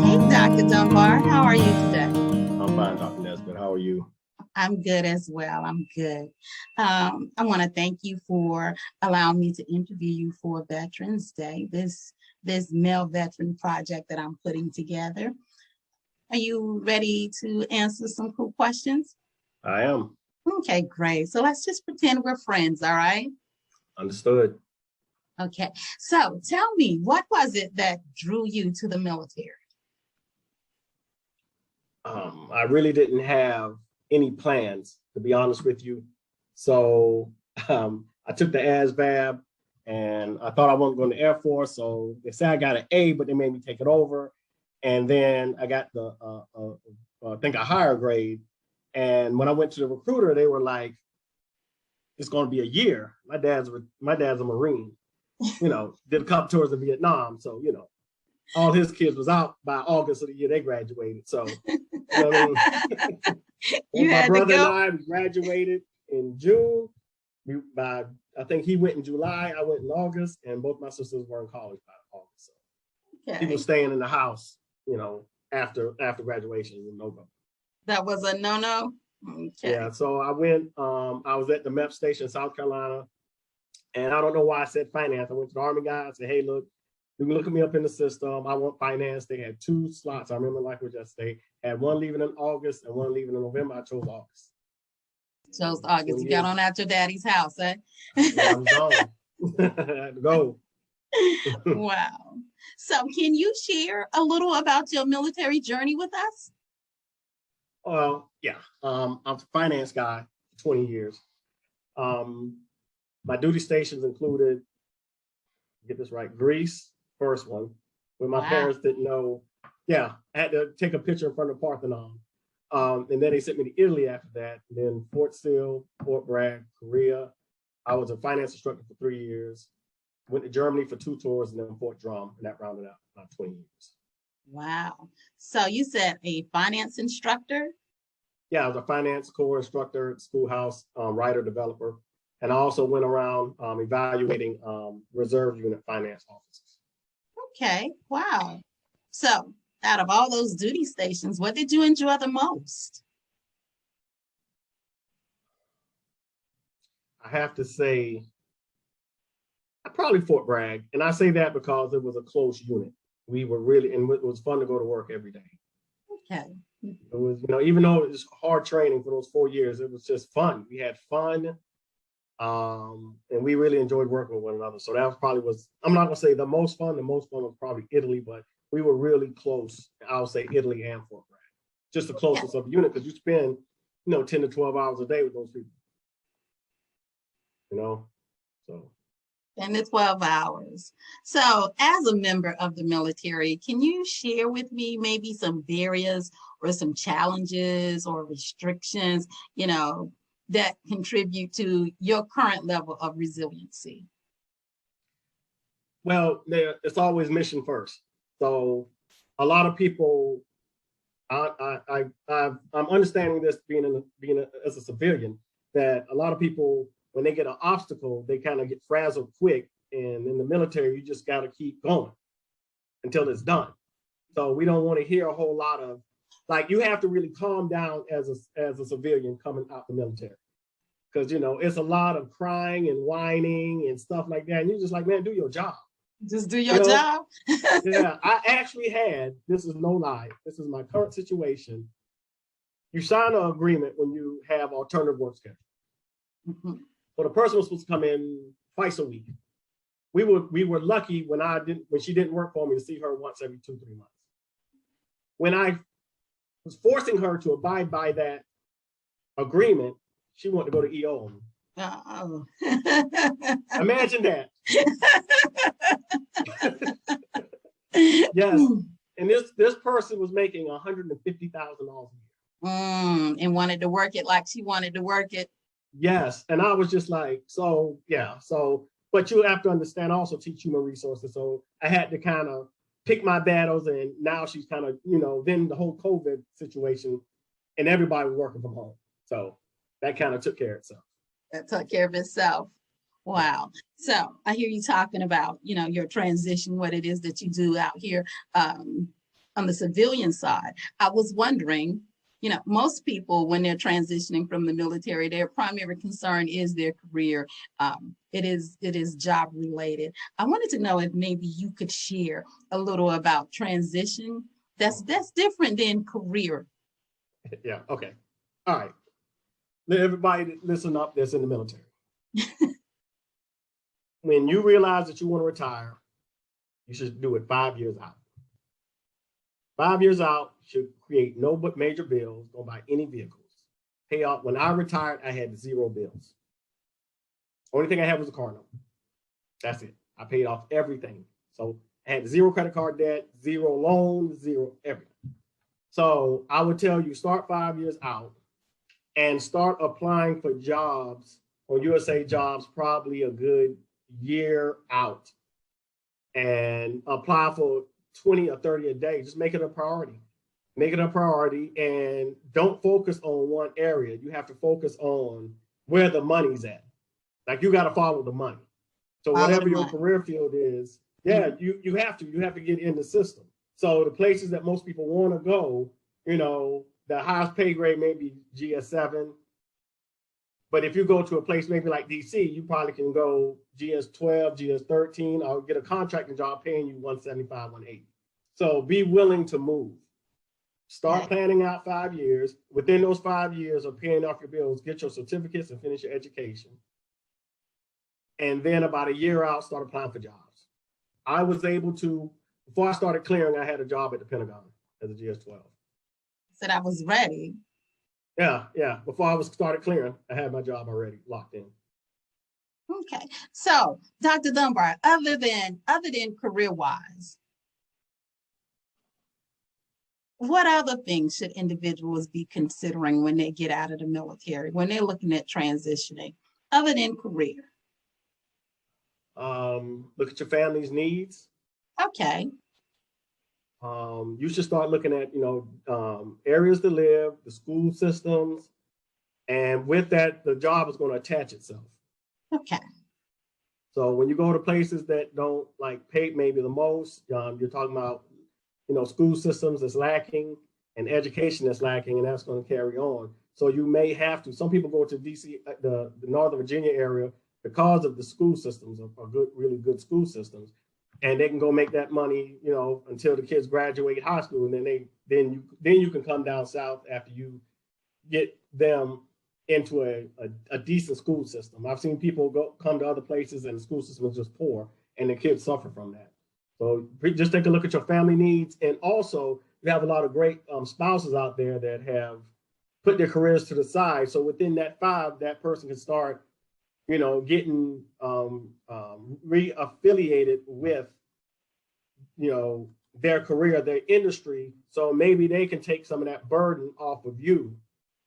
Hey, Dr. Dunbar, how are you today? I'm fine, Dr. Nesbitt. How are you? I'm good as well. I'm good. I want to thank you for allowing me to interview you for Veterans Day, this male veteran project that I'm putting together. Are you ready to answer some cool questions? I am. Okay, great. So let's just pretend we're friends, all right? Understood. Okay. So tell me, what was it that drew you to the military? I really didn't have any plans, to be honest with you. So I took the ASVAB and I thought I wasn't going to the Air Force. So they said I got an A, but they made me take it over. And then I got I think a higher grade. And when I went to the recruiter, they were like, it's going to be a year. My dad's a Marine, did a couple tours in Vietnam. So, all his kids was out by August of the year they graduated. So, what I mean? You My had to brother and go? I graduated in June. I think he went in July, I went in August, and both my sisters were in college by August. So he was staying in the house, after graduation with no go. That was a no-no? Okay. Yeah, so I went, I was at the MEP station in South Carolina, and I don't know why I said finance. I went to the Army guy, I said, hey, look, you can look at me up in the system. I want finance. They had 2 slots. I remember like we just say, had one leaving in August and one leaving in November. I chose August. Chose August. You got on at your daddy's house, eh? Yeah, I'm gone. I had to go. Wow. So can you share a little about your military journey with us? Well, yeah. I'm a finance guy for 20 years. My duty stations included, get this right, Greece, first one, when my parents didn't know. Yeah, I had to take a picture in front of Parthenon. And then they sent me to Italy after that. And then Fort Sill, Fort Bragg, Korea. I was a finance instructor for 3 years. Went to Germany for 2 tours, and then Fort Drum, and that rounded out about 20 years. Wow. So you said a finance instructor? Yeah, I was a finance core instructor at Schoolhouse, writer, developer. And I also went around evaluating reserve unit finance officers. Okay, wow. So out of all those duty stations, what did you enjoy the most? I have to say, probably Fort Bragg. And I say that because it was a close unit. We were really, and it was fun to go to work every day. Okay. It was, even though it was hard training for those 4 years, it was just fun. We had fun. And we really enjoyed working with one another. So that was, I'm not gonna say the most fun. The most fun was probably Italy, but we were really close. I'll say Italy and Fort Bragg, just the closest of the unit, because you spend, 10 to 12 hours a day with those people. So 10 to 12 hours. So as a member of the military, can you share with me maybe some barriers or some challenges or restrictions, that contribute to your current level of resiliency? Well, it's always mission first. So a lot of people, I'm understanding this as a civilian, that a lot of people, when they get an obstacle, they kind of get frazzled quick. And in the military, you just got to keep going until it's done. So we don't want to hear a whole lot of, you have to really calm down as a civilian coming out the military. Because, it's a lot of crying and whining and stuff like that. And you're just like, man, do your job. Just do your job. Yeah, I actually had, this is no lie, this is my current situation. You sign an agreement when you have alternative work schedule. Mm-hmm. So the person was supposed to come in twice a week. We were lucky when she didn't work for me to see her once every 2-3 months. When I was forcing her to abide by that agreement, she wanted to go to EO. Oh. Imagine that. Yes. And this person was making $150,000 a year. And wanted to work it like she wanted to work it. Yes. And I was just like, so, yeah. So, but you have to understand, also teach human resources. So I had to kind of pick my battles. And now she's kind of, then the whole COVID situation and everybody was working from home. So that kind of took care of itself. That took care of itself. Wow. So I hear you talking about, your transition, what it is that you do out here um, on the civilian side. I was wondering, most people, when they're transitioning from the military, their primary concern is their career. It is job related. I wanted to know if maybe you could share a little about transition. That's different than career. Yeah. Okay. All right. Let everybody listen up that's in the military. When you realize that you want to retire, you should do it 5 years out. 5 years out should create no but major bills, don't buy any vehicles. Pay off. When I retired, I had 0 bills. Only thing I had was a car note. That's it. I paid off everything. So I had 0 credit card debt, 0 loans, 0 everything. So I would tell you start 5 years out and start applying for jobs on USA Jobs probably a good year out, and apply for 20 or 30 a day. Just make it a priority. Make it a priority and don't focus on one area. You have to focus on where the money's at. Like you got to follow the money. So Follow the whatever your money. career field is, yeah, you have to get in the system. So the places that most people want to go, the highest pay grade may be GS7. But if you go to a place maybe like DC, you probably can go GS12, GS13, or get a contracting job paying you 175, 180. So be willing to move. Start Okay. planning out 5 years. Within those 5 years of paying off your bills, get your certificates and finish your education. And then about a year out, start applying for jobs. I was able to, before I started clearing, I had a job at the Pentagon as a GS12. Said I was ready. Yeah. Before I started clearing, I had my job already locked in. Okay. So, Dr. Dunbar, other than career wise, what other things should individuals be considering when they get out of the military, when they're looking at transitioning, other than career? Look at your family's needs. Okay. You should start looking at, areas to live, the school systems, and with that, the job is going to attach itself. Okay. So when you go to places that don't like pay maybe the most, you're talking about, school systems that's lacking and education that's lacking, and that's going to carry on. So you may have to. Some people go to DC, the Northern Virginia area, because of the school systems are good, really good school systems, and they can go make that money, until the kids graduate high school, and then you can come down south after you get them into a decent school system. I've seen people come to other places and the school system is just poor, and the kids suffer from that. So just take a look at your family needs, and also you have a lot of great spouses out there that have put their careers to the side. So within that 5, that person can start, getting reaffiliated with, their career, their industry. So maybe they can take some of that burden off of you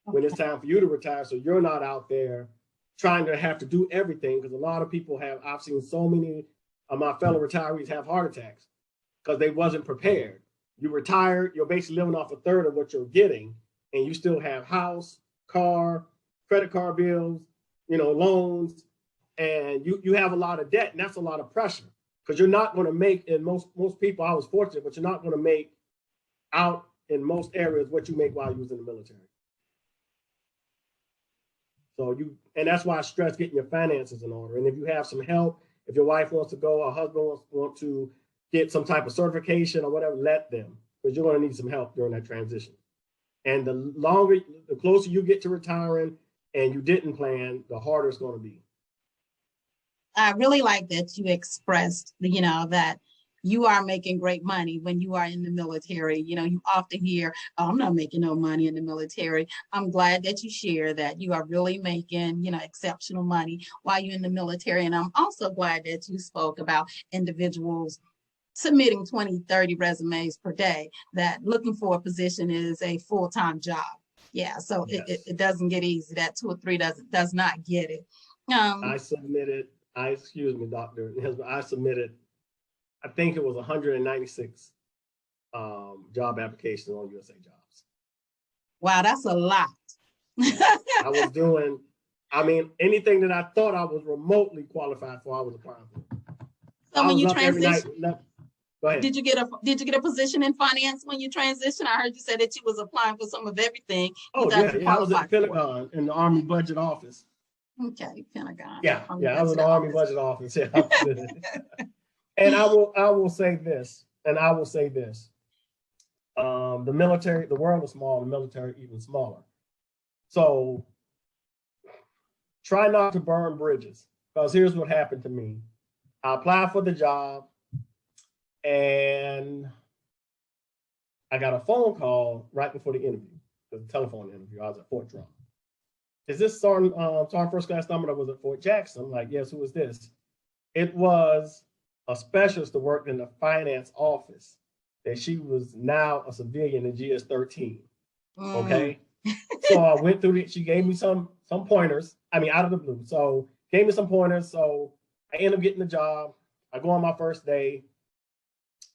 when it's time for you to retire. So you're not out there trying to have to do everything, because a lot of people I've seen so many of my fellow retirees have heart attacks because they wasn't prepared. You retired, you're basically living off a third of what you're getting, and you still have house, car, credit card bills, loans, and you have a lot of debt, and that's a lot of pressure, because you're not going to make, in most people, I was fortunate, but you're not going to make out in most areas what you make while you was in the military. So and that's why I stress getting your finances in order. And if you have some help, if your wife wants to go, or husband wants to get some type of certification or whatever, let them, because you're going to need some help during that transition. And the closer you get to retiring and you didn't plan, the harder it's going to be. I really like that you expressed, that you are making great money when you are in the military. You often hear, oh, I'm not making no money in the military. I'm glad that you share that you are really making, exceptional money while you're in the military. And I'm also glad that you spoke about individuals submitting 20, 30 resumes per day, that looking for a position is a full-time job. Yeah, so yes. It doesn't get easy. That 2 or 3 does not get it. Excuse me, doctor. I submitted, I think it was 196 job applications on USA Jobs. Wow, that's a lot. I I mean, anything that I thought I was remotely qualified for, I was applying for. So I when was you up every night. transition, Go ahead. did you get a position in finance when you transitioned? I heard you say that you was applying for some of everything you Oh, thought you yeah. I was at qualified the for. Pentagon in the Army Budget Office. Okay, Pentagon. Yeah, Army I was in Budget the Army Office. Budget Office. Yeah, I was good. And I will say this, the military, the world is small, the military even smaller. So try not to burn bridges, because here's what happened to me. I applied for the job and I got a phone call right before the interview, the telephone interview. I was at Fort Drum. Is this Sergeant First Class Number that was at Fort Jackson? I'm like, yes, who is this? It was a specialist that worked in the finance office, that she was now a civilian in GS-13. Okay. So I went through it. She gave me some pointers. I mean, out of the blue. So gave me some pointers. So I ended up getting the job. I go on my first day.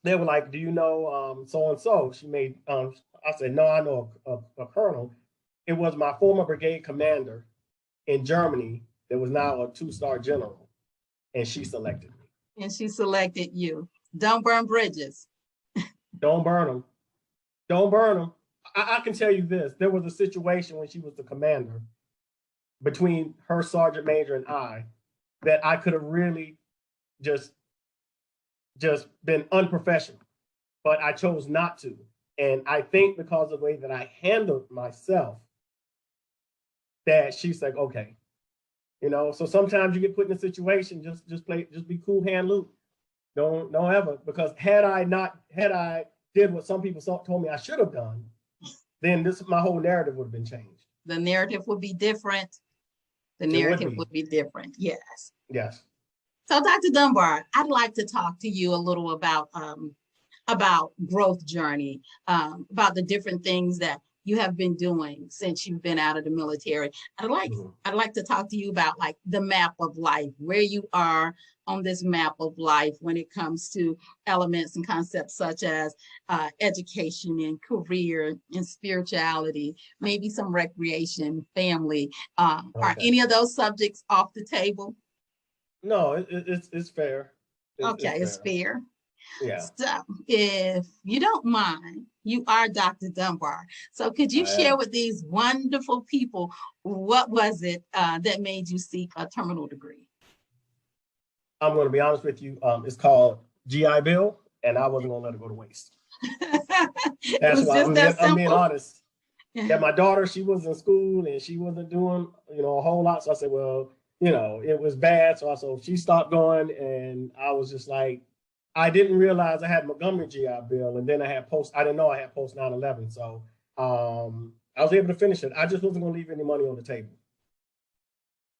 They were like, do you know so and so? She made I said, no, I know a colonel. It was my former brigade commander in Germany that was now a 2-star general. And she selected me. And she selected you. Don't burn bridges. Don't burn them. Don't burn them. I can tell you this. There was a situation when she was the commander between her sergeant major and I that I could have really just been unprofessional, but I chose not to. And I think because of the way that I handled myself, that she's like, okay, you know. So sometimes you get put in a situation, just be cool hand loop. Don't ever, because had I did what some people told me I should have done, then my whole narrative would have been changed. The narrative would be different. The narrative would be different. Yes. Yes. So, Dr. Dunbar, I'd like to talk to you a little about growth journey, about the different things that you have been doing since you've been out of the military. I'd like to talk to you about like the map of life, where you are on this map of life when it comes to elements and concepts such as education and career and spirituality, maybe some recreation, family. Okay. Are any of those subjects off the table? No, it's fair. It's fair. Yeah. So if you don't mind, you are Dr. Dunbar. So could you share with these wonderful people, what was it that made you seek a terminal degree? I'm going to be honest with you. It's called GI Bill, and I wasn't going to let it go to waste. That's why I'm being honest. Yeah, my daughter, she was in school and she wasn't doing, a whole lot. So I said, well, it was bad. So she stopped going, and I was just like, I didn't realize I had Montgomery GI Bill, and then I didn't know I had post 9/11. So I was able to finish it. I just wasn't going to leave any money on the table.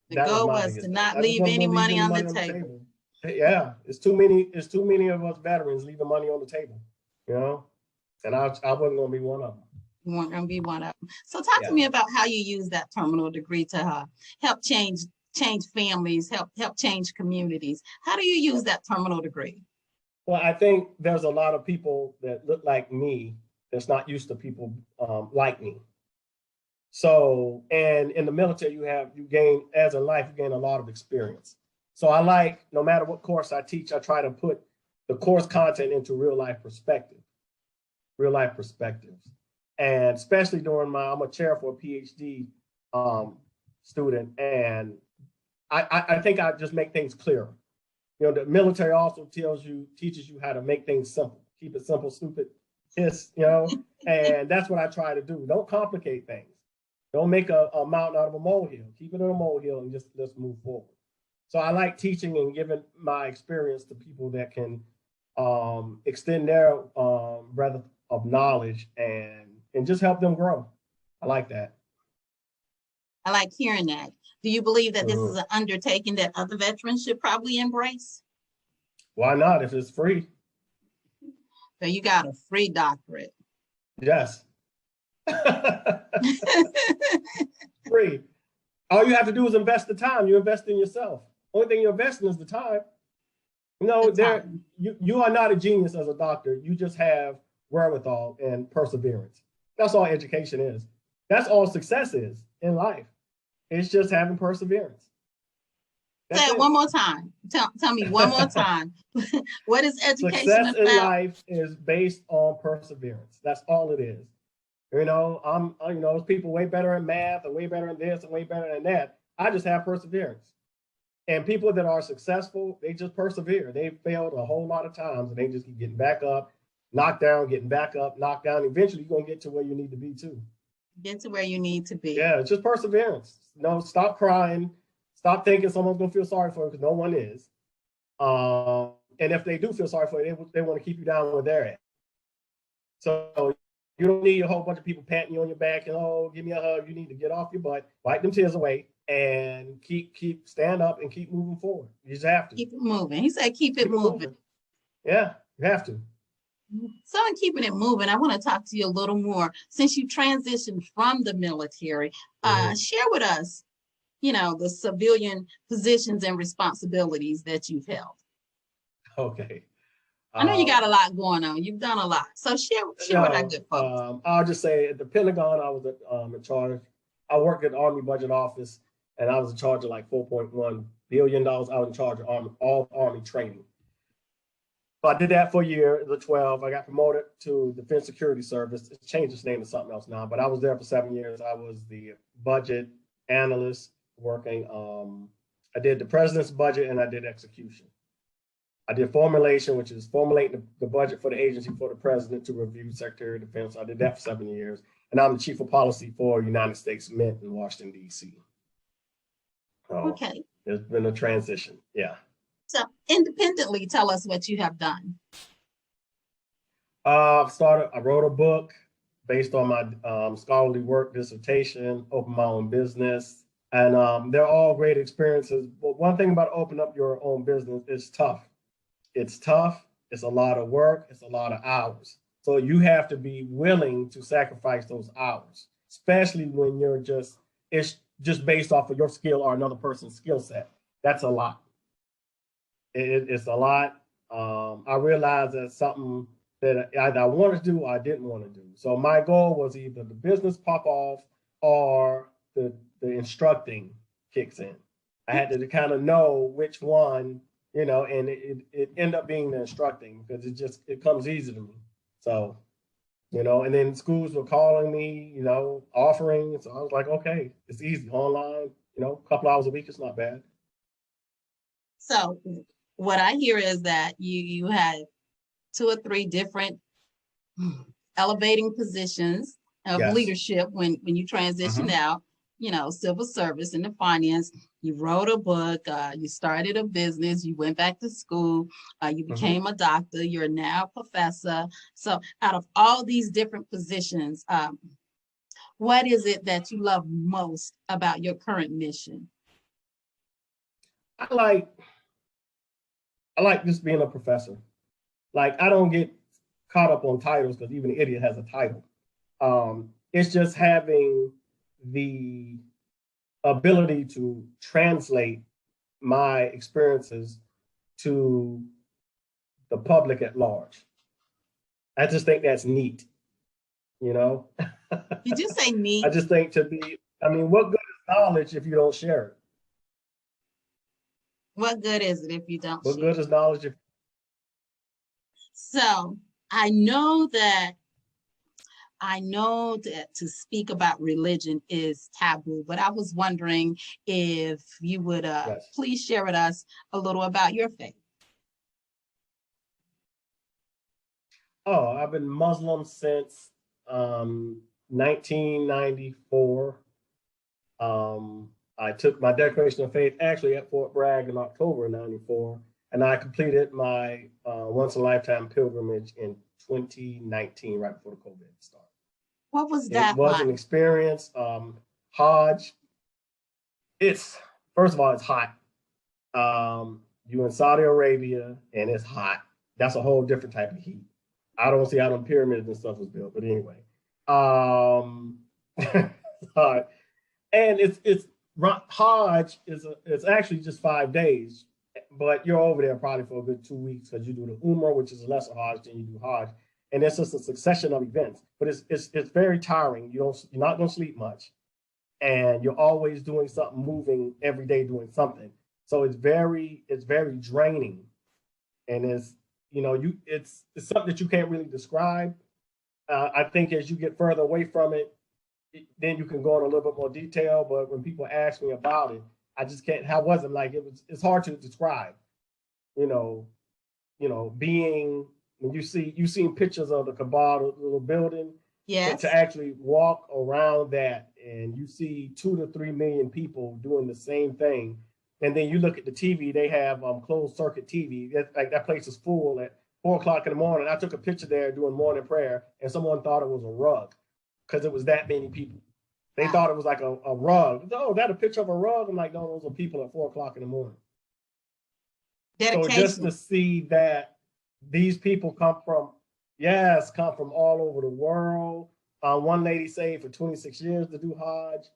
The goal was to not leave any money on the table. Yeah, it's too many of us veterans leaving money on the table, and I wasn't going to be one of them. You weren't going to be one of them. So talk to me about how you use that terminal degree to help change families, help change communities. How do you use that terminal degree? Well, I think there's a lot of people that look like me that's not used to people like me. So, and in the military, you gain a lot of experience. So I like, no matter what course I teach, I try to put the course content into real life perspectives. And especially I'm a chair for a PhD student. And I think I just make things clearer. The military also teaches you how to make things simple. Keep it simple, stupid, and that's what I try to do. Don't complicate things. Don't make a mountain out of a molehill. Keep it in a molehill and let's move forward. So I like teaching and giving my experience to people that can extend their breadth of knowledge and just help them grow. I like that. I like hearing that. Do you believe that this is an undertaking that other veterans should probably embrace? Why not, if it's free? So you got a free doctorate. Yes. Free. All you have to do is invest the time. You invest in yourself. Only thing you're investing is the time. You are not a genius as a doctor. You just have wherewithal and perseverance. That's all education is. That's all success is in life. It's just having perseverance. Say That's it it. one more time. Tell me one more time. What is education Success in about? life is based on perseverance. That's all it is. There's people way better at math and way better at this and way better than that. I just have perseverance. And people that are successful, they just persevere. They failed a whole lot of times and they just keep getting back up, knocked down, getting back up, knocked down. Eventually, you're going to get to where you need to be too. Get to where you need to be. Yeah, it's just perseverance. Stop crying. Stop thinking someone's going to feel sorry for you because no one is. And if they do feel sorry for you, they want to keep you down where they're at. So you don't need a whole bunch of people patting you on your back and, oh, give me a hug. You need to get off your butt, wipe them tears away, and stand up and keep moving forward. You just have to. Keep it moving. He said keep it moving. Yeah, you have to. So in keeping it moving, I want to talk to you a little more. Since you transitioned from the military, share with us, the civilian positions and responsibilities that you've held. Okay. I know you got a lot going on. You've done a lot. So share with our good folks. I'll just say at the Pentagon, I was in charge. I worked at the Army Budget Office, and I was in charge of like $4.1 billion. I was in charge of all Army training. So I did that for a year, the 12. I got promoted to Defense Security Service. It's changed its name to something else now, but I was there for 7 years. I was the budget analyst working. I did the president's budget and I did execution. I did formulation, which is formulating the budget for the agency for the president to review Secretary of Defense. I did that for 7 years. And I'm the chief of policy for United States Mint in Washington, D.C. So okay. There's been a transition. Yeah. So independently, tell us what you have done. I wrote a book based on my scholarly work, dissertation, opened my own business. And they're all great experiences. But one thing about opening up your own business is tough. It's tough. It's a lot of work. It's a lot of hours. So you have to be willing to sacrifice those hours, especially when it's just based off of your skill or another person's skill set. That's a lot. It's a lot. I realized that's something that either I wanted to do or I didn't want to do. So my goal was either the business pop off or the instructing kicks in. I had to kind of know which one, and it ended up being the instructing because it comes easy to me. So, and then schools were calling me, offering. So I was like, okay, it's easy online, a couple hours a week. It's not bad. So what I hear is that you had 2 or 3 different elevating positions of leadership when you transitioned out, civil service into finance. You wrote a book, you started a business, you went back to school, you became a doctor, you're now a professor. So out of all these different positions, what is it that you love most about your current mission? I like just being a professor. Like, I don't get caught up on titles because even an idiot has a title. It's just having the ability to translate my experiences to the public at large. I just think that's neat, Did you say neat? I just think what good is knowledge if you don't share it? What good is it if you don't share? What good is knowledge if... So I know that to speak about religion is taboo, but I was wondering if you would please share with us a little about your faith. Oh, I've been Muslim since 1994. I took my declaration of faith actually at Fort Bragg in October of 94, and I completed my once-in-a-lifetime pilgrimage in 2019, right before the COVID started. What was that? It was an experience. Hajj, first of all, it's hot. You're in Saudi Arabia and it's hot. That's a whole different type of heat. I don't see how them pyramids and stuff was built, but anyway. And it's Hajj it's actually just 5 days, but you're over there probably for a good 2 weeks because you do the Umrah, which is a lesser Hajj, then you do Hajj. And it's just a succession of events, but it's very tiring. You're not going to sleep much. and you're always doing something, moving every day, doing something. So it's very draining, and it's something that you can't really describe. I think as you get further away from it, then you can go in a little bit more detail. But when people ask me about it, I just can't. How was it? Like it's hard to describe. You know, being when you've seen pictures of the Kabbalah little building, Yes. to actually walk around that and you see 2 to 3 million people doing the same thing, and then you look at the TV, they have closed circuit TV. Like that place is full at 4 o'clock in the morning. I took a picture there doing morning prayer, and someone thought it was a rug because it was that many people. They thought it was like a rug. Oh, that a picture of a rug? I'm like, no, those are people at 4 o'clock in the morning. Dedication. So just to see that these people come from all over the world. One lady saved for 26 years to do Hajj.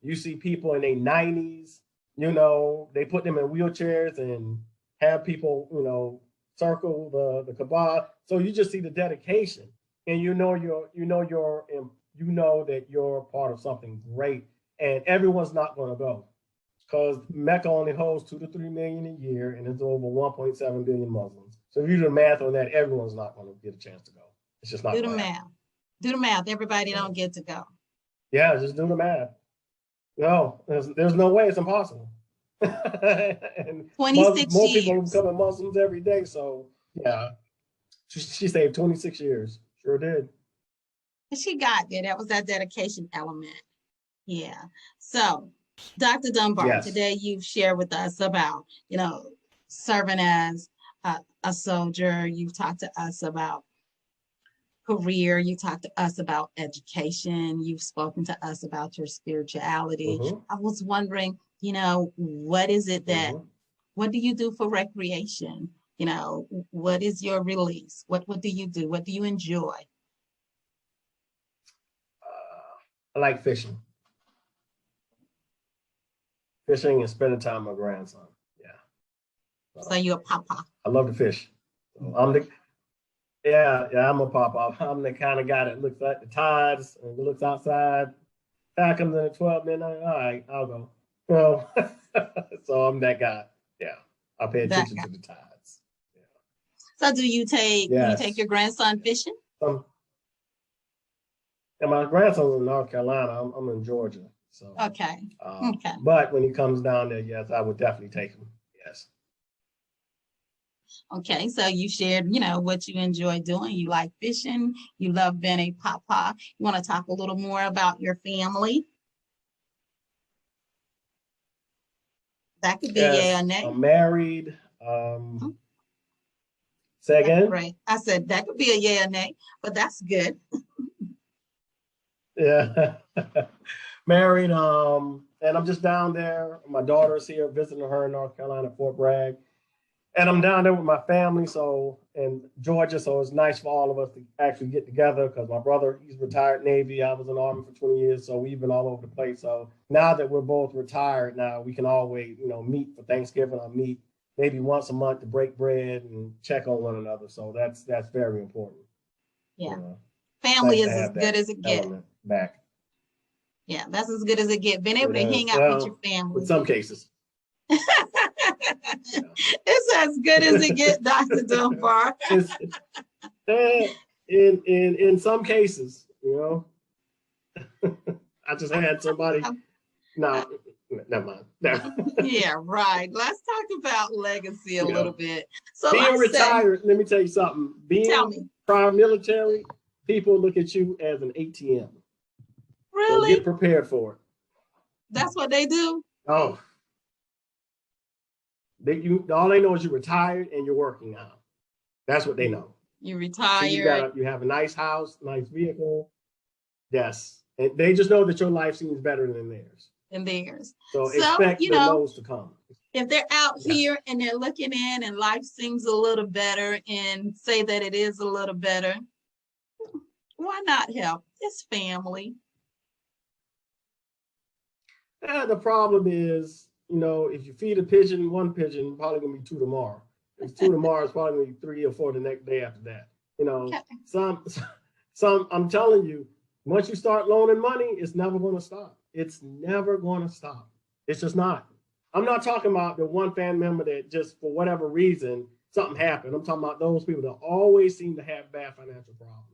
You see people in their 90s, they put them in wheelchairs and have people, circle the Kaaba. So you just see the dedication, and you know that you're part of something great, and everyone's not going to go. Because Mecca only holds 2 to 3 million a year, and it's over 1.7 billion Muslims. So if you do the math on that, everyone's not going to get a chance to go. It's just not. Do the math. Do the math. Everybody don't get to go. Yeah, just do the math. No, there's no way. It's impossible. And 26 more years. people are becoming Muslims every day. So yeah, she saved 26 years. Sure did. She got there. That was that dedication element. Yeah. So, Dr. Dunbar, Yes. Today you've shared with us about, serving as a soldier. You've talked to us about career. You talked to us about education. You've spoken to us about your spirituality. Mm-hmm. I was wondering, what is it that, what do you do for recreation? What is your release? What do you do? What do you enjoy? I like fishing. Fishing and spending time with my grandson. Yeah. So you're a papa. I love to fish. So I'm a papa. I'm the kind of guy that looks at the tides and looks outside. Back comes in at 12 midnight. All right, I'll go. So I'm that guy. Yeah. I pay attention to the tides. Yeah. So do you take your grandson fishing? And my grandson's in North Carolina. I'm in Georgia. So okay. But when he comes down there, yes, I would definitely take him. Yes. Okay, so you shared, what you enjoy doing. You like fishing. You love being a papa. You want to talk a little more about your family? That could be yay or nay. I'm married. Say again? Right. I said that could be a yay or nay, but that's good. Yeah. Married. And I'm just down there. My daughter's here visiting her in North Carolina, Fort Bragg. And I'm down there with my family, in Georgia, so it's nice for all of us to actually get together because my brother, he's retired Navy. I was in the Army for 20 years, so we've been all over the place. So now that we're both retired, now we can always, meet for Thanksgiving or meet maybe once a month to break bread and check on one another. So that's very important. Yeah. Family nice is as good as it gets. Back. Yeah, that's as good as it gets. Being able to hang out with your family. In some cases. It's as good as it gets, Dr. Dunbar. In some cases, I just had somebody. No, never mind. No. Yeah, right. Let's talk about legacy a little bit. So being retired, let me tell you something. Being prior military, people look at you as an ATM. Really? So get prepared for it. That's what they do? Oh. All they know is you're retired and you're working now. That's what they know. You retired. So you have a nice house, nice vehicle. Yes. And they just know that your life seems better than theirs. So expect the no's to come. If they're out here and they're looking in and life seems a little better and say that it is a little better, why not help? It's family. The problem is, if you feed a pigeon, one pigeon, probably gonna be 2 tomorrow. If it's 2 tomorrow, it's probably gonna be 3 or 4 the next day after that. Some I'm telling you, Once you start loaning money, it's never going to stop. It's never going to stop. It's just not. I'm not talking about the one family member that just for whatever reason something happened. I'm talking about those people that always seem to have bad financial problems.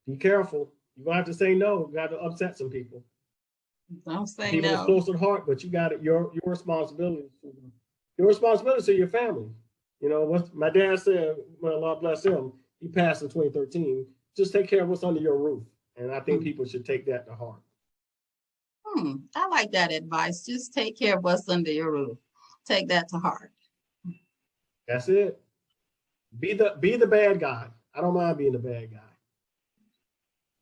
Be careful. You're gonna have to say no. You got to upset some people. Don't say People that's no. close to the heart, but you got it. Your responsibility. Your responsibility to your family. You know what my dad said. Well, Allah bless him. He passed in 2013. Just take care of what's under your roof, and I think people should take that to heart. I like that advice. Just take care of what's under your roof. Take that to heart. That's it. Be the bad guy. I don't mind being the bad guy.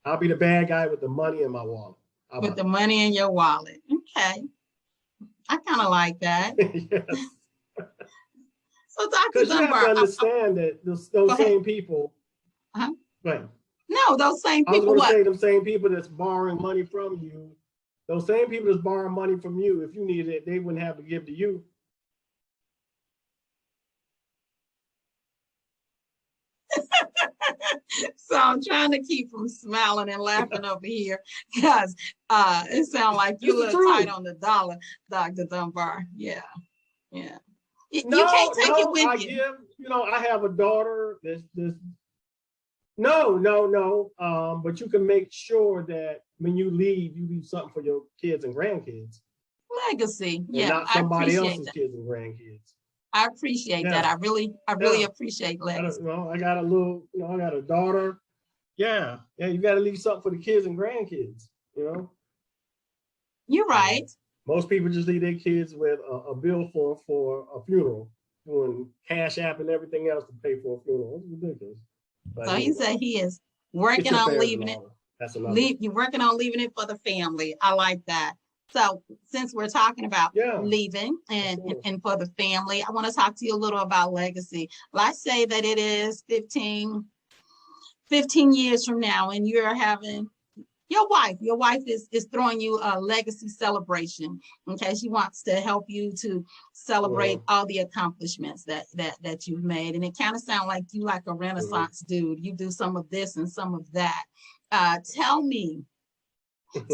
I'll be the bad guy with the money in my wallet. With the money in your wallet. Okay. I kind of like that. Yes. So Dr. Because you have Dunbar, to understand that those same people. Uh-huh. Go ahead. No, those same people. I was going to say them same people that's borrowing money from you. Those same people that's borrowing money from you, if you needed it, they wouldn't have to give to you. So I'm trying to keep from smiling and laughing over here because it sounds like you look tight on the dollar, Dr. Dunbar. Yeah. You can't take it with you. I have a daughter. No. But you can make sure that when you leave something for your kids and grandkids. Legacy. Yeah. Not somebody else's kids and grandkids. I appreciate that. I really appreciate legacy. I got a daughter. Yeah. You got to leave something for the kids and grandkids, You're right. Most people just leave their kids with a bill for a funeral, doing Cash App and everything else to pay for a funeral. It's ridiculous. But so he said he is working on leaving it. That's another. You're working on leaving it for the family. I like that. So since we're talking about leaving and for the family, I want to talk to you a little about legacy. Let's say that it is 15 years from now and you're having your wife is throwing you a legacy celebration. Okay. She wants to help you to celebrate all the accomplishments that you've made. And it kind of sounds like you like a Renaissance dude. You do some of this and some of that. Tell me 3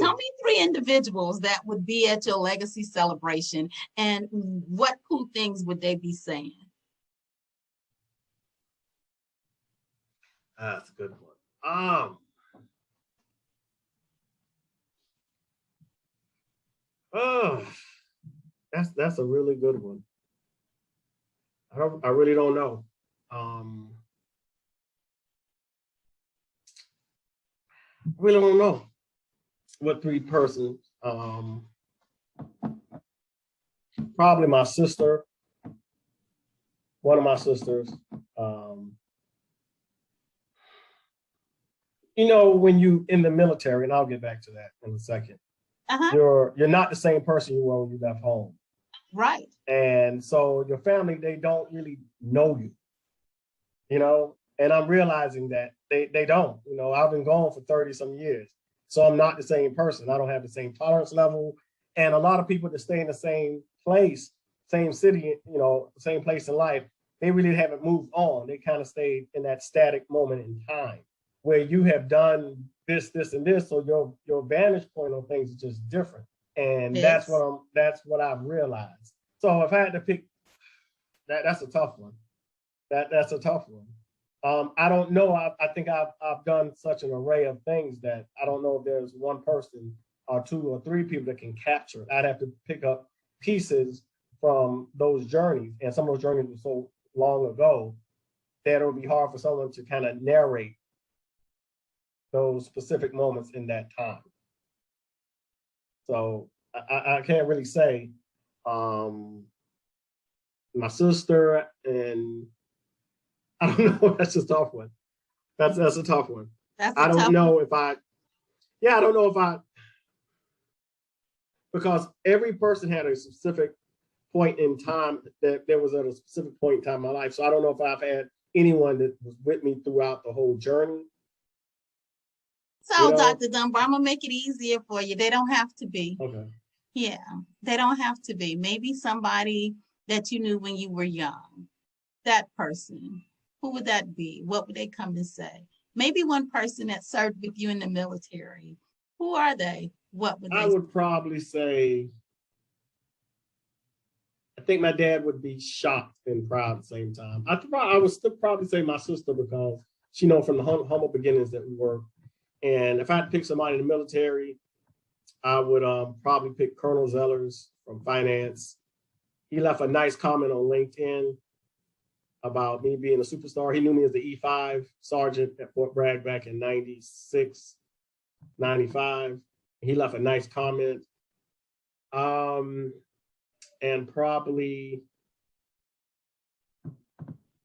individuals that would be at your legacy celebration and what cool things would they be saying? That's a good one. That's a really good one. I really don't know. I really don't know what 3 persons. Probably my sister, one of my sisters. When you in the military, and I'll get back to that in a second. You're not the same person you were when you left home. Right. And so your family, they don't really know you, and I'm realizing that they don't. I've been gone for 30 some years. So I'm not the same person. I don't have the same tolerance level. And a lot of people that stay in the same place, same city, same place in life, they really haven't moved on. They kind of stayed in that static moment in time where you have done this, and this. So your vantage point on things is just different. And that's what I've realized. So if I had to pick, that's a tough one. That's a tough one. I don't know. I think I've done such an array of things that I don't know if there's one person or 2 or 3 people that can capture it. I'd have to pick up pieces from those journeys. And some of those journeys were so long ago that it would be hard for someone to kind of narrate those specific moments in that time. So I can't really say. My sister and I don't know. That's a tough one. That's a tough one. I don't know if I because every person had a specific point in time that there was at a specific point in time in my life. So I don't know if I've had anyone that was with me throughout the whole journey. So Dr. Dunbar, I'm gonna make it easier for you. They don't have to be. Okay. Yeah, they don't have to be. Maybe somebody that you knew when you were young. That person. Who would that be? What would they come and say? maybe one person that served with you in the military. Who are they? What would I they say? would probably say, I think my dad would be shocked and proud at the same time. I would still probably say my sister, because she know from the humble beginnings that we were. And if I had to pick somebody in the military, I would probably pick Colonel Zellers from finance. He left a nice comment on LinkedIn about me being a superstar. He knew me as the E5 sergeant at Fort Bragg back in 96, 95. He left a nice comment. And probably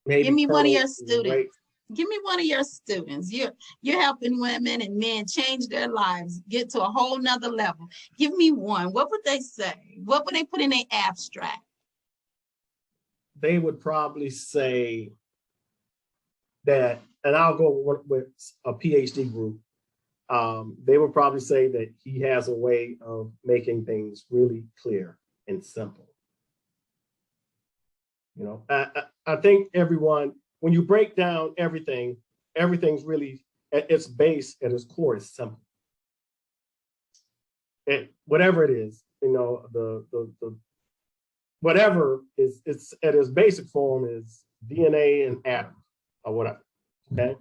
maybe Give me one of Colonel your students. Ray. Give me one of your students. You're helping women and men change their lives, get to a whole nother level. Give me one. What would they say? What would they put in their abstract? They would probably say that, and I'll go with a PhD group. They would probably say that he has a way of making things really clear and simple. You know, I think everyone, when you break down everything, everything's really at its base, at its core, is simple. Whatever it is, you know, the whatever is, it's at its basic form is DNA and atoms or whatever. Okay,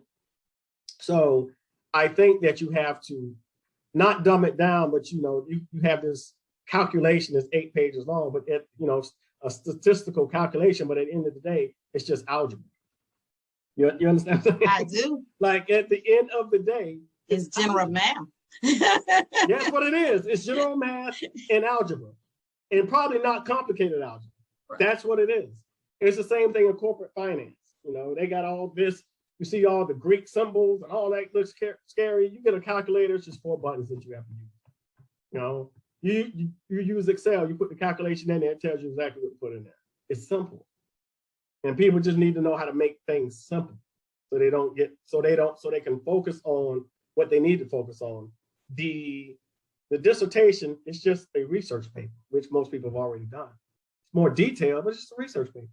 so I think that you have to not dumb it down, but you know, you have this calculation that's 8 pages long, but it, you know, a statistical calculation, but at the end of the day, it's just algebra. You understand what I'm saying? I do. Like at the end of the day, it's general math. That's what it is. It's general math and algebra, and probably not complicated algebra. Right. That's what it is. It's the same thing in corporate finance. You know, they got all this. You see all the Greek symbols and all that looks scary. You get a calculator, it's just 4 buttons that you have to use. You know, you use Excel, you put the calculation in there, it tells you exactly what to put in there. It's simple. And people just need to know how to make things simple so they can focus on what they need to focus on. The dissertation is just a research paper, which most people have already done. It's more detailed, but it's just a research paper.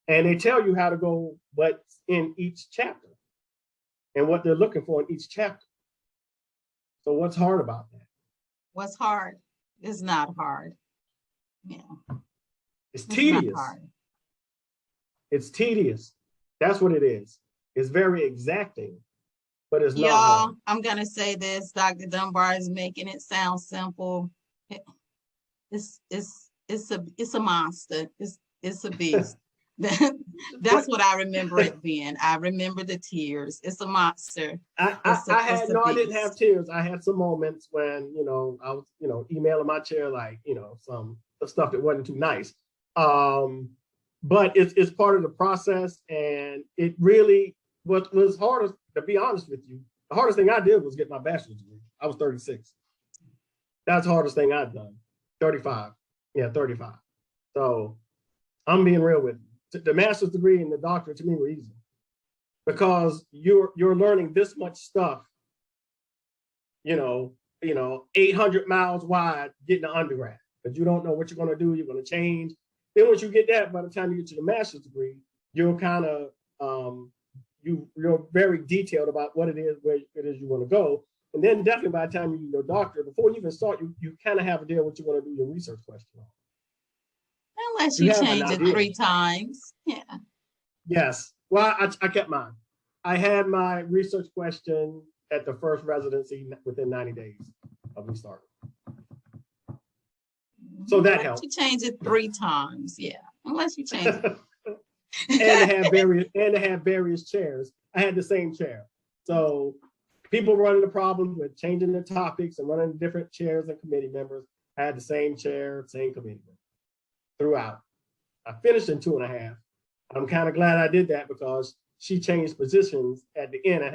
And they tell you how to go what's in each chapter and what they're looking for in each chapter. So what's hard about that? What's hard is not hard. Yeah. It's tedious. It's tedious. That's what it is. It's very exacting, but it's not hard. I'm going to say this. Dr. Dunbar is making it sound simple. It's a monster. It's a beast. That's what I remember it being. I remember the tears. It's a monster. I didn't have tears. I had some moments when, you know, I was, you know, emailing my chair, like, you know, some stuff that wasn't too nice. But it's part of the process. And it really was hardest, to be honest with you. The hardest thing I did was get my bachelor's degree. I was 36. That's the hardest thing I've done. 35. Yeah, 35. So I'm being real with you. The master's degree and the doctorate to me were easy because you're learning this much stuff, you know, 800 miles wide getting an undergrad, but you don't know what you're going to do. You're going to change. Then once you get that, by the time you get to the master's degree, you're kind of, you're very detailed about what it is, where it is you want to go. And then definitely by the time you do your doctorate, before you even start, you kind of have a idea what you want to do your research question on. Unless you change it 3 times. Yeah. Yes. Well, I kept mine. I had my research question at the first residency within 90 days of me starting. So that helped. You change it 3 times. Yeah. Unless you change it. And they have various chairs. I had the same chair. So people running the problem with changing the topics and running different chairs and committee members. I had the same chair, same committee member throughout. I finished in 2.5. I'm kind of glad I did that because she changed positions at the end. And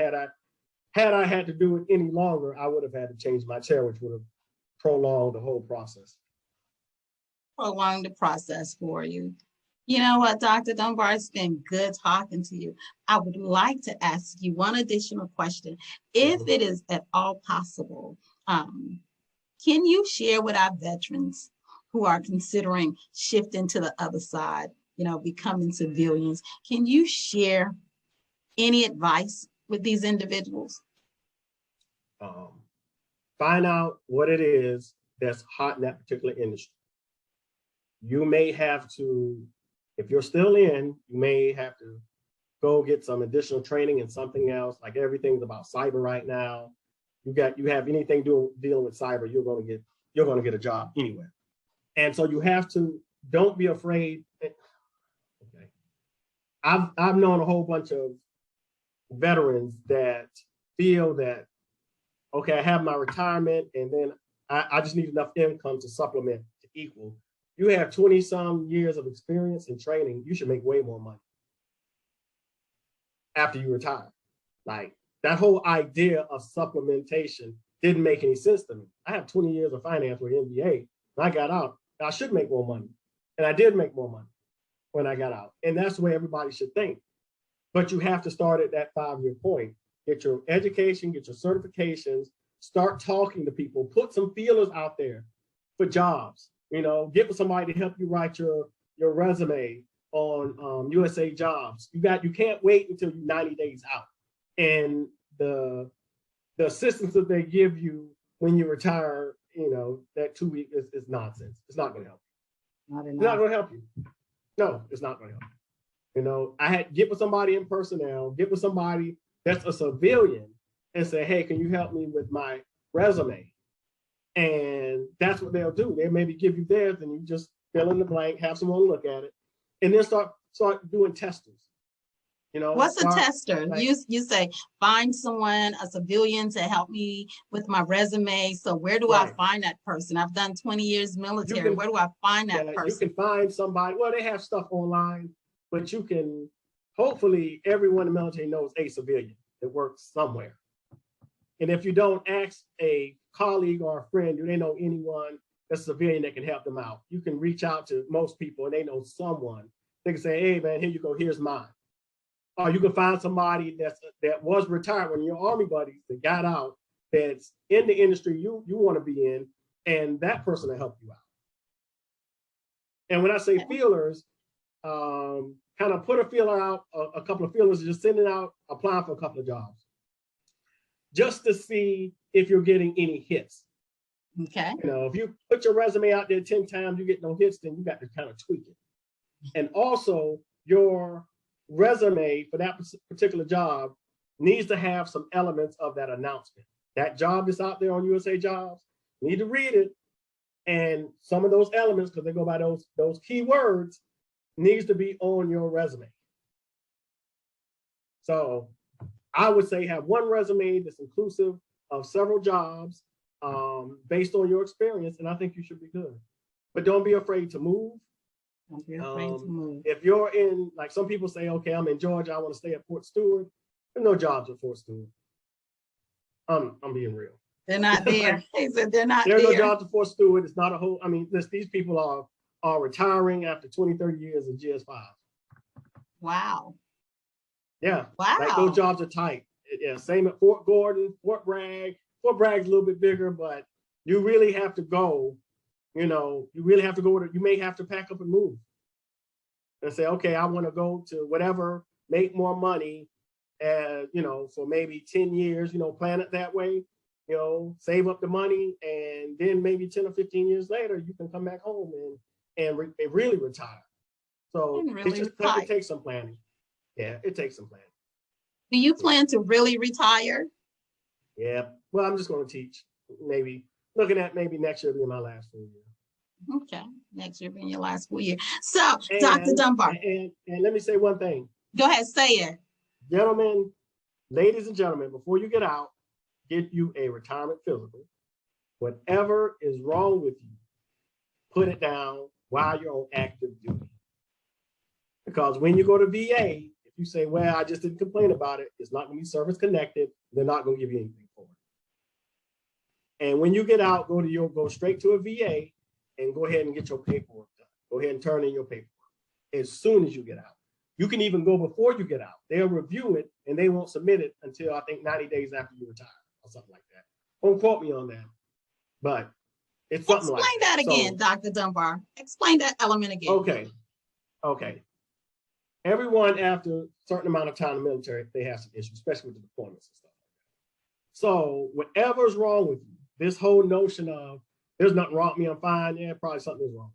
had I had to do it any longer, I would have had to change my chair, which would have prolonged the whole process. Prolonged the process for you. You know what, Dr. Dunbar, it's been good talking to you. I would like to ask you one additional question. If it is at all possible, can you share with our veterans who are considering shifting to the other side, you know, becoming civilians, can you share any advice with these individuals? Find out what it is that's hot in that particular industry. You may have to, if you're still in, you may have to go get some additional training in something else. Like everything's about cyber right now. You have anything dealing with cyber, you're gonna get a job anywhere. And so you have to, don't be afraid. Okay. I've known a whole bunch of veterans that feel that, okay, I have my retirement and then I just need enough income to supplement to equal. You have 20 some years of experience and training, you should make way more money after you retire. Like that whole idea of supplementation didn't make any sense to me. I have 20 years of finance with MBA. When I got out, I should make more money. And I did make more money when I got out. And that's the way everybody should think. But you have to start at that 5-year point. Get your education, get your certifications, start talking to people, put some feelers out there for jobs. You know, get with somebody to help you write your resume on USA Jobs. You can't wait until you're 90 days out. And the assistance that they give you when you retire, you know, that 2 weeks is nonsense. It's not going to help you. It's not going to help you. No, it's not going to help you. You know, get with somebody in personnel, get with somebody that's a civilian and say, hey, can you help me with my resume? And that's what they'll do. They maybe give you theirs and you just fill in the blank, have someone look at it, and then start doing testers. You know, what's a tester? Like, you say, find someone, a civilian, to help me with my resume. So where do I find that person? I've done 20 years military. Where do I find that person? You can find somebody. Well, they have stuff online, but you can, hopefully everyone in the military knows a civilian that works somewhere. And if you don't, ask a colleague or a friend, do they know anyone that's a civilian that can help them out? You can reach out to most people and they know someone. They can say, hey man, here you go, here's mine. Or you can find somebody that was retired, when your Army buddies that got out, that's in the industry you want to be in, and that person will help you out. And when I say feelers, kind of put a feeler out, a couple of feelers, just sending out, applying for a couple of jobs, just to see if you're getting any hits. Okay. You know, if you put your resume out there 10 times, you get no hits, then you got to kind of tweak it. And also your resume for that particular job needs to have some elements of that announcement. That job that's out there on USA Jobs, you need to read it. And some of those elements, because they go by those keywords, needs to be on your resume. So I would say have one resume that's inclusive of several jobs based on your experience, and I think you should be good. But don't be afraid to move. Don't be afraid to move. If you're in, like some people say, okay, I'm in Georgia, I want to stay at Fort Stewart. There's no jobs at Fort Stewart. I'm being real. They're not there. They said they're not there. There are no jobs at Fort Stewart. It's not a whole, I mean, these people are retiring after 20, 30 years of GS5. Wow. Yeah. Wow. Like those jobs are tight. Yeah. Same at Fort Gordon, Fort Bragg. Fort Bragg's a little bit bigger, but you really have to go. You know, you really have to go. You may have to pack up and move and say, okay, I want to go to whatever, make more money, you know, for maybe 10 years, you know, plan it that way, you know, save up the money. And then maybe 10 or 15 years later, you can come back home and really retire. So it takes some planning. Yeah, it takes some planning. Do you plan to really retire? Yeah, well, I'm just going to teach. Maybe looking at maybe next year being my last full year. Okay, next year being your last full year. So, Dr. Dunbar. And let me say one thing. Go ahead, say it. Gentlemen, ladies and gentlemen, before you get out, get you a retirement physical. Whatever is wrong with you, put it down while you're on active duty. Because when you go to VA, if you say, well, I just didn't complain about it, it's not going to be service connected. They're not going to give you anything for it. And when you get out, go straight to a VA and go ahead and get your paperwork done. Go ahead and turn in your paperwork as soon as you get out. You can even go before you get out. They'll review it and they won't submit it until I think 90 days after you retire or something like that. Don't quote me on that, but it's something like that. Explain that again, Dr. Dunbar. Explain that element again. Okay. everyone after a certain amount of time in the military, they have some issues, especially with the deployments and stuff. So whatever's wrong with you, this whole notion of there's nothing wrong with me, I'm fine, yeah, probably something is wrong.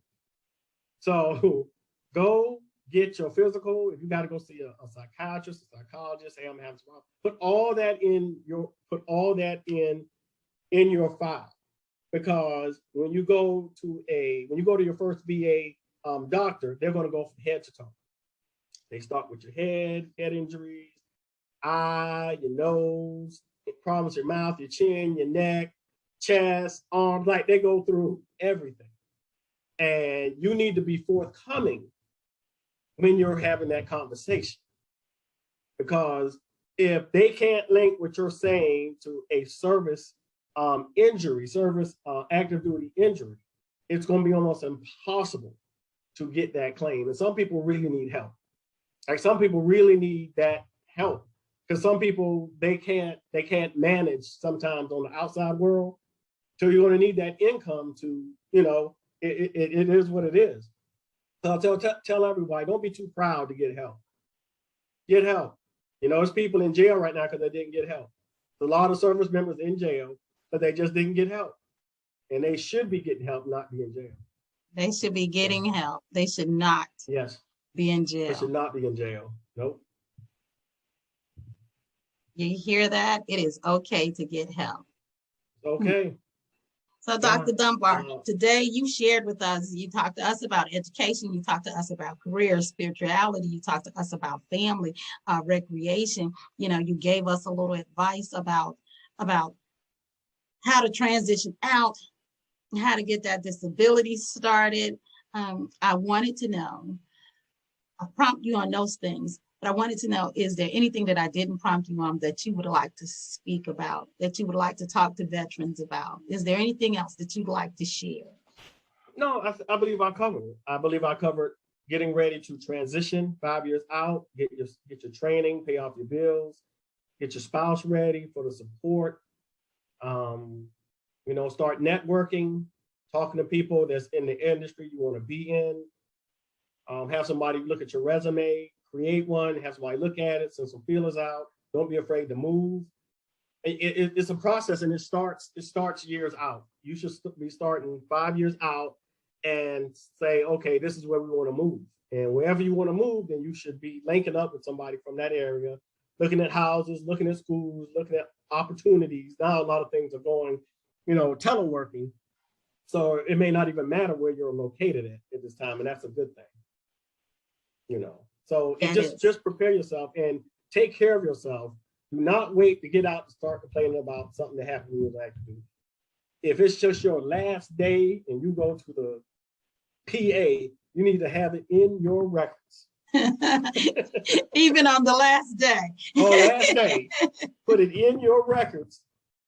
So go get your physical. If you got to go see a psychiatrist, a psychologist, say I'm having some problem. Put all that in your file, because when you go to your first VA doctor, they're going to go from head to toe. They start with your head injuries, eye, your nose, problems with your mouth, your chin, your neck, chest, arms, like they go through everything. And you need to be forthcoming when you're having that conversation. Because if they can't link what you're saying to a service injury, active duty injury, it's going to be almost impossible to get that claim. And some people really need help. Like some people really need that help, because some people they can't manage sometimes on the outside world. So you're going to need that income to, it is what it is. So I'll tell everybody, don't be too proud to get help. Get help. There's people in jail right now because they didn't get help. There's a lot of service members in jail, but they just didn't get help. And they should be getting help, not be in jail. They should be getting help. They should not be in jail. They should not be in jail. Nope. You hear that? It is okay to get help. Okay. So Dr. Dunbar, today you shared with us, you talked to us about education, you talked to us about career, spirituality, you talked to us about family, recreation. You gave us a little advice about how to transition out, how to get that disability started. I wanted to know, I prompt you on those things, but I wanted to know, is there anything that I didn't prompt you on that you would like to speak about, that you would like to talk to veterans about? Is there anything else that you'd like to share? No, I believe I covered it. I believe I covered getting ready to transition 5 years out, get your training, pay off your bills, get your spouse ready for the support, start networking, talking to people that's in the industry you want to be in, have somebody look at your resume, create one, have somebody look at it, send some feelers out. Don't be afraid to move. It's a process, and it starts years out. You should be starting 5 years out and say, okay, this is where we want to move. And wherever you want to move, then you should be linking up with somebody from that area, looking at houses, looking at schools, looking at opportunities. Now a lot of things are going, teleworking. So it may not even matter where you're located at this time, and that's a good thing. So just prepare yourself and take care of yourself. Do not wait to get out to start complaining about something that happened when you was active duty. If it's just your last day and you go to the PA, you need to have it in your records. Even on the last day. On the last day, put it in your records.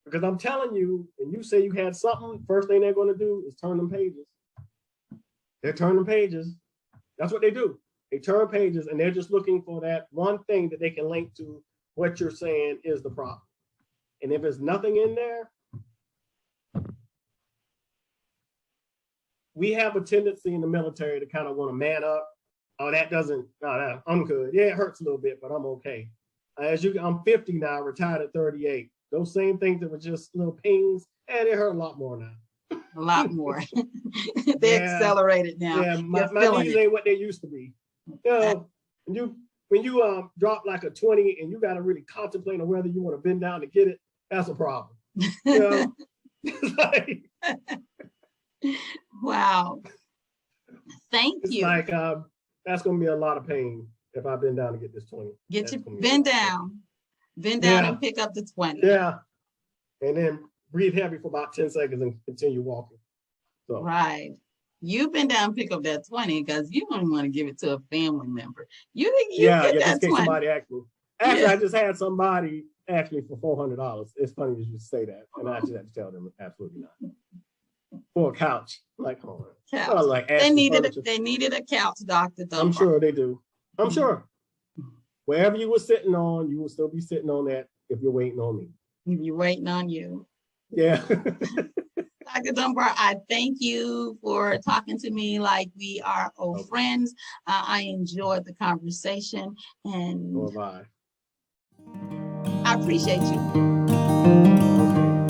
Because I'm telling you, and you say you had something, first thing they're going to do is turn them pages. They're turning pages. That's what they do. They turn pages, and they're just looking for that one thing that they can link to what you're saying is the problem. And if there's nothing in there, we have a tendency in the military to kind of want to man up. Oh, I'm good. Yeah, it hurts a little bit, but I'm okay. I'm 50 now, retired at 38. Those same things that were just little pings, and it hurt a lot more now. A lot more. They accelerated now. Yeah, my knees ain't what they used to be. When you drop like a 20 and you got to really contemplate on whether you want to bend down to get it, that's a problem. Wow. Thank you. It's like that's going to be a lot of pain if I bend down to get this 20. Bend down and pick up the 20. Yeah. And then breathe heavy for about 10 seconds and continue walking. So. Right. You bend down and pick up that 20 because you don't want to give it to a family member. You get that just in case 20. Somebody asked me. Actually, I just had somebody ask me for $400. It's funny you should say that. And I just had to tell them absolutely not. For a couch. Like, oh, couch. Like they needed a couch, Dr. Dunbar. I'm sure they do. I'm sure. Wherever you were sitting on, you will still be sitting on that if you're waiting on me. If you're waiting on you. Yeah. Dr. Dunbar, I thank you for talking to me like we are old friends. I enjoyed the conversation and So have I. I appreciate you. Okay.